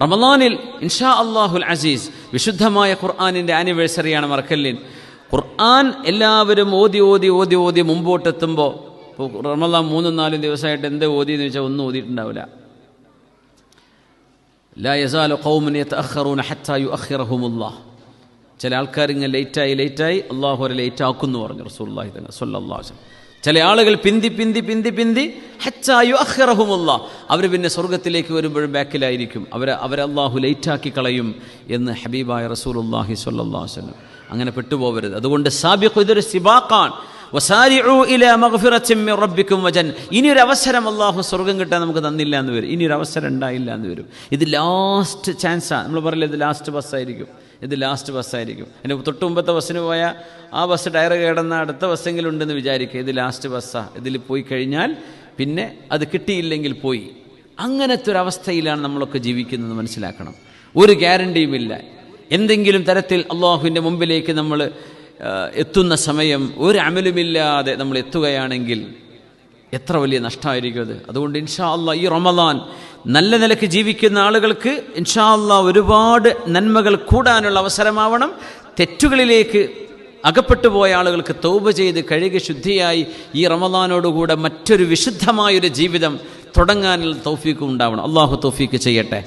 റമളാനിൽ ഇൻഷാ അല്ലാഹുൽ അസീസ് വിശുദ്ധമായ ഖുർആനിൻ്റെ ആനിവേഴ്സറിയാണ്, മറക്കല്ലിൻ. ഖുർആൻ എല്ലാവരും ഓതി ഓതി ഓതി ഓതി മുമ്പോട്ടെത്തുമ്പോൾ, ഇപ്പോൾ റമളാൻ 3-4 ദിവസമായിട്ട് എന്ത് ഓതിയെന്ന് ചോദിച്ചാൽ ഒന്നും ഓതിയിട്ടുണ്ടാവില്ല. ലാ യസാലു ഖൗമുൻ യതഅഖറൂന ഹത്താ യുഅഖിറഹുമുല്ലാഹ്. ചില ആൾക്കാർ ഇങ്ങനെ ലേറ്റായി അള്ളാഹു അവരെ ലേറ്റ് ആക്കുന്നു പറഞ്ഞു റസൂലുള്ളാഹി സ്വല്ലല്ലാഹു അലൈഹി വസല്ലം. ചില ആളുകൾ പിന്തി ഹത്താ യുഅഖിറഹുമുല്ലാഹ്, അവർ പിന്നെ സ്വർഗത്തിലേക്ക് വരുമ്പോഴും ബാക്കിലായിരിക്കും, അവരെ അള്ളാഹു ലേറ്റാക്കി കളയും എന്ന് ഹബീബായ റസൂലുള്ളാഹി സ്വല്ലല്ലാഹു അലൈഹി വസല്ലം. അങ്ങനെ പെട്ടുപോകരുത്. അതുകൊണ്ട് സാബിഖു, ഇതൊരു സിബാഖാൻ. വസാരിഉ ഇലാ മഗ്ഫിറത്തിൻ മിർ റബ്ബിക്കും വജന്ന. ഇനിയൊരു അവസരം അള്ളാഹു സ്വർഗം കിട്ടാൻ നമുക്ക് തന്നില്ല എന്ന് വരും, ഇനിയൊരു അവസരം ഉണ്ടായില്ല എന്ന് വരും. ഇത് ലാസ്റ്റ് ചാൻസാണ്. നമ്മൾ പറയില്ല ഇത് ലാസ്റ്റ് ബസ്സായിരിക്കും, ഇത് ലാസ്റ്റ് ബസ്സായിരിക്കും. എൻ്റെ തൊട്ട് മുമ്പത്തെ ബസ്സിന് പോയാൽ ആ ബസ് ടയർ കേടന്ന അടുത്ത ബസ്സെങ്കിലും ഉണ്ടെന്ന് വിചാരിക്കുക. ഇത് ലാസ്റ്റ് ബസ്സാണ്, ഇതിൽ പോയി കഴിഞ്ഞാൽ പിന്നെ അത് കിട്ടിയില്ലെങ്കിൽ പോയി. അങ്ങനത്തെ ഒരു അവസ്ഥയിലാണ് നമ്മളൊക്കെ ജീവിക്കുന്നത്, മനസ്സിലാക്കണം. ഒരു ഗ്യാരണ്ടിയുമില്ല. എന്തെങ്കിലും തരത്തിൽ അള്ളാഹുവിൻ്റെ മുമ്പിലേക്ക് നമ്മൾ എത്തുന്ന സമയം ഒരു അമലുമില്ലാതെ നമ്മൾ എത്തുകയാണെങ്കിൽ എത്ര വലിയ നഷ്ടമായിരിക്കും അത്. അതുകൊണ്ട് ഇൻഷാ അല്ലാഹ് ഈ റമളാൻ നല്ല നിലയ്ക്ക് ജീവിക്കുന്ന ആളുകൾക്ക് ഇൻഷാ അല്ലാഹ് ഒരുപാട് നന്മകൾ കൂടാനുള്ള അവസരമാവണം. തെറ്റുകളിലേക്ക് അകപ്പെട്ടു പോയ ആളുകൾക്ക് തൗബ ചെയ്ത് കഴുകി ശുദ്ധിയായി ഈ റമളാനോടുകൂടെ മറ്റൊരു വിശുദ്ധമായൊരു ജീവിതം തുടങ്ങാനുള്ള തൗഫീഖ് ഉണ്ടാവണം. അള്ളാഹു തൗഫീഖ് ചെയ്യട്ടെ.